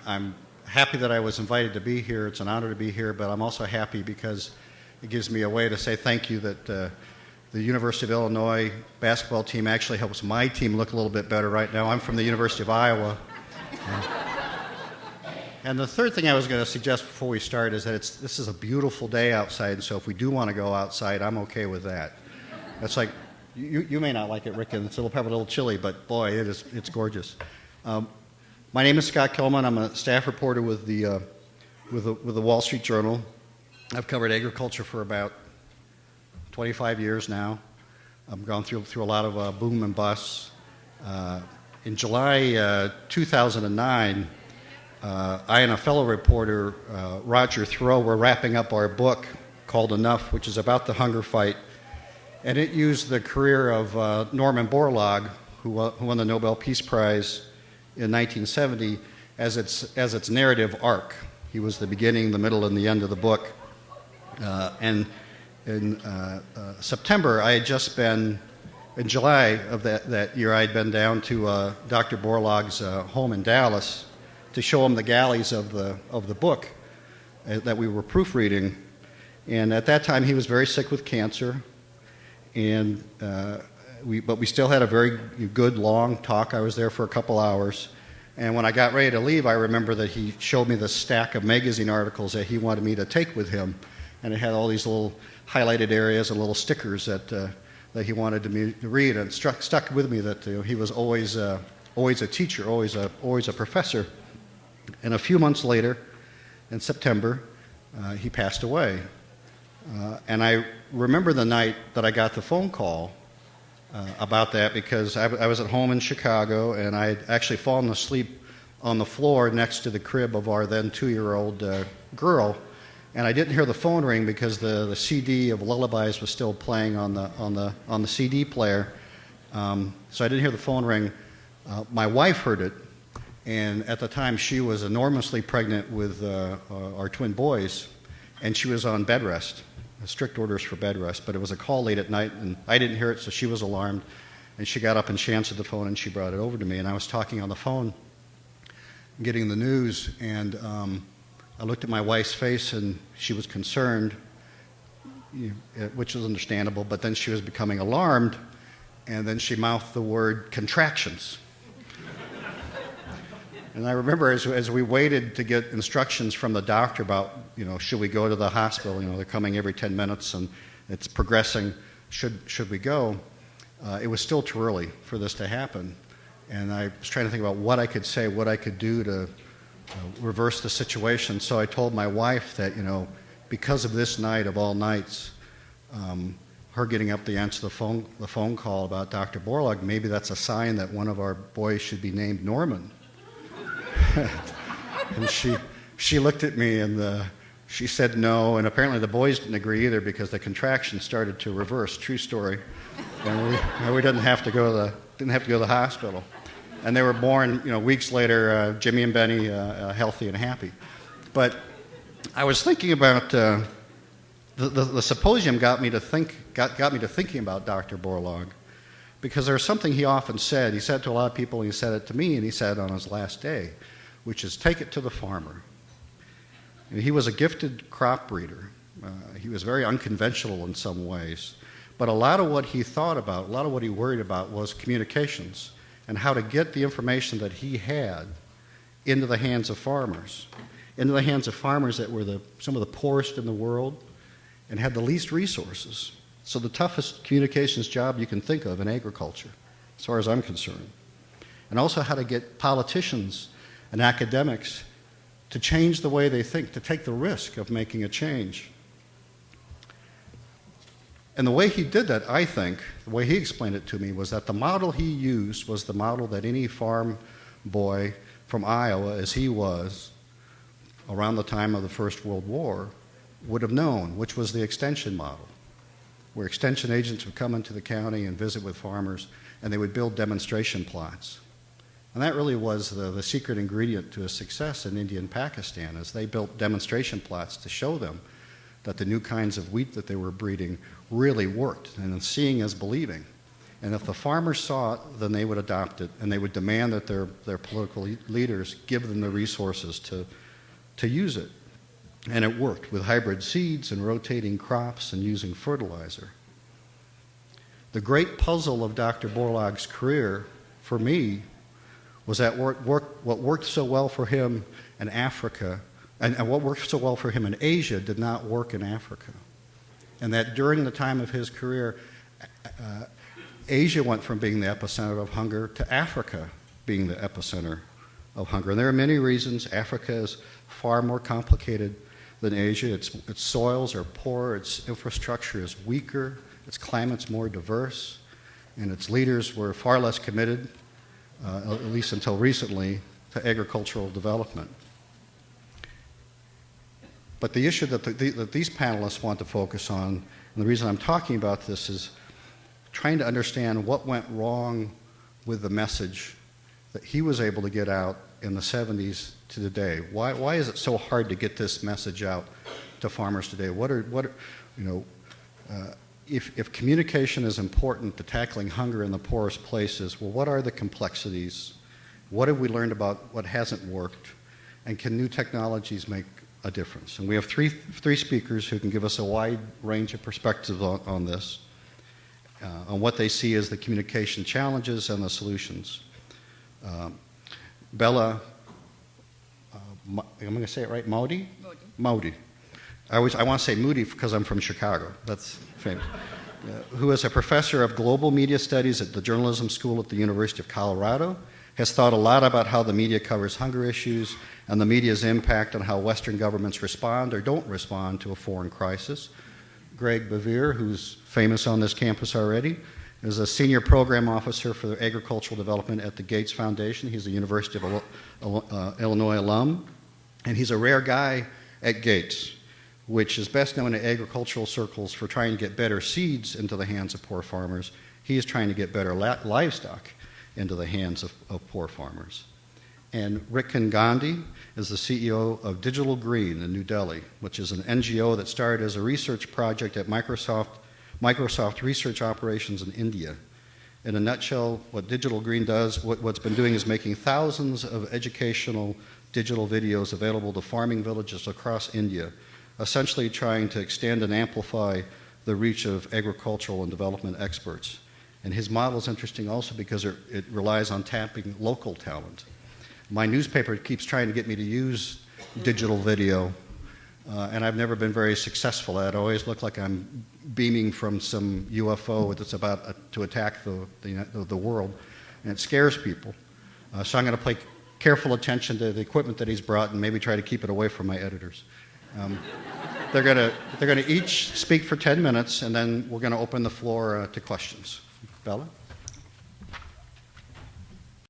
I'm happy that I was invited to be here. It's an honor to be here, but I'm also happy because it gives me a way to say thank you that the University of Illinois basketball team actually helps my team look a little bit better right now. I'm from the University of Iowa. And the third thing I was going to suggest before we start is that this is a beautiful day outside, and so if we do want to go outside, I'm okay with that. It's like, you may not like it, Rikin. It's probably a little chilly, but boy, it's gorgeous. My name is Scott Kilman. I'm a staff reporter with the Wall Street Journal. I've covered agriculture for about 25 years now. I've gone through a lot of boom and busts. In July 2009, I and a fellow reporter, Roger Thoreau, were wrapping up our book called Enough, which is about the hunger fight. And it used the career of Norman Borlaug, who won the Nobel Peace Prize in 1970, as its narrative arc. He was the beginning, the middle, and the end of the book. And in September, I had just been, in July of that year, I had been down to Dr. Borlaug's home in Dallas to show him the galleys of the book that we were proofreading. And at that time, he was very sick with cancer. And but we still had a very good, long talk. I was there for a couple hours. And when I got ready to leave, I remember that he showed me the stack of magazine articles that he wanted me to take with him. And it had all these little highlighted areas and little stickers that he wanted me to read. And it stuck with me that he was always a teacher, always a professor. And a few months later, in September, he passed away. And I remember the night that I got the phone call about that, because I was at home in Chicago, and I had actually fallen asleep on the floor next to the crib of our then 2-year-old girl. And I didn't hear the phone ring because the CD of lullabies was still playing on the CD player. So I didn't hear the phone ring. My wife heard it. And at the time, she was enormously pregnant with our twin boys, and she was on bed rest, strict orders for bed rest. But it was a call late at night, and I didn't hear it, so she was alarmed. And she got up and she answered the phone, and she brought it over to me. And I was talking on the phone, getting the news, and I looked at my wife's face, and she was concerned, which was understandable. But then she was becoming alarmed, and then she mouthed the word contractions. And I remember as we waited to get instructions from the doctor about, should we go to the hospital? They're coming every 10 minutes and it's progressing. Should we go? It was still too early for this to happen. And I was trying to think about what I could say, what I could do to reverse the situation. So I told my wife that, because of this night of all nights, her getting up to answer the phone call about Dr. Borlaug, maybe that's a sign that one of our boys should be named Norman. And she looked at me and she said no, and apparently the boys didn't agree either because the contraction started to reverse. True story. And we didn't have to go to the hospital. And they were born, weeks later, Jimmy and Benny, healthy and happy. But I was thinking about the symposium got me to thinking about Dr. Borlaug, because there's something he often said. He said it to a lot of people, and he said it to me, and he said it on his last day, which is take it to the farmer. And he was a gifted crop breeder. He was very unconventional in some ways. But a lot of what he thought about, a lot of what he worried about was communications and how to get the information that he had into the hands of farmers, that were some of the poorest in the world and had the least resources. So the toughest communications job you can think of in agriculture, as far as I'm concerned. And also how to get politicians and academics to change the way they think, to take the risk of making a change. And the way he did that, I think, the way he explained it to me, was that the model he used was the model that any farm boy from Iowa, as he was, around the time of the First World War, would have known, which was the extension model, where extension agents would come into the county and visit with farmers, and they would build demonstration plots. And that really was the secret ingredient to his success in India and Pakistan, as they built demonstration plots to show them that the new kinds of wheat that they were breeding really worked, and seeing is believing. And if the farmers saw it, then they would adopt it, and they would demand that their political leaders give them the resources to use it. And it worked with hybrid seeds and rotating crops and using fertilizer. The great puzzle of Dr. Borlaug's career, for me, was that what worked so well for him in Africa, and what worked so well for him in Asia did not work in Africa. And that during the time of his career, Asia went from being the epicenter of hunger to Africa being the epicenter of hunger. And there are many reasons. Africa is far more complicated than Asia. Its soils are poor, its infrastructure is weaker, its climate's more diverse, and its leaders were far less committed, at least until recently, to agricultural development. But the issue that these panelists want to focus on, and the reason I'm talking about this, is trying to understand what went wrong with the message that he was able to get out in the 70s to today. Why is it so hard to get this message out to farmers today? If communication is important to tackling hunger in the poorest places, well, what are the complexities? What have we learned about what hasn't worked? And can new technologies make a difference? And we have three speakers who can give us a wide range of perspectives on this, on what they see as the communication challenges and the solutions. Bella, I'm going to say it right, Mody? Mody. I want to say Moody because I'm from Chicago. That's famous. Who is a professor of global media studies at the journalism school at the University of Colorado, has thought a lot about how the media covers hunger issues and the media's impact on how Western governments respond or don't respond to a foreign crisis. Gregg, BeVier, who's famous on this campus already, is a senior program officer for agricultural development at the Gates Foundation. He's a University of Illinois alum, and he's a rare guy at Gates, which is best known in agricultural circles for trying to get better seeds into the hands of poor farmers. He is trying to get better livestock into the hands of poor farmers. And Rikin Gandhi is the CEO of Digital Green in New Delhi, which is an NGO that started as a research project at Microsoft Research Operations in India. In a nutshell, what Digital Green does, what's been doing is making thousands of educational digital videos available to farming villages across India, essentially trying to extend and amplify the reach of agricultural and development experts. And his model is interesting also because it relies on tapping local talent. My newspaper keeps trying to get me to use digital video, and I've never been very successful at it. I always look like I'm beaming from some UFO that's about to attack the world, and it scares people. So I'm going to pay careful attention to the equipment that he's brought and maybe try to keep it away from my editors. They're going to each speak for 10 minutes, and then we're going to open the floor to questions. Bella?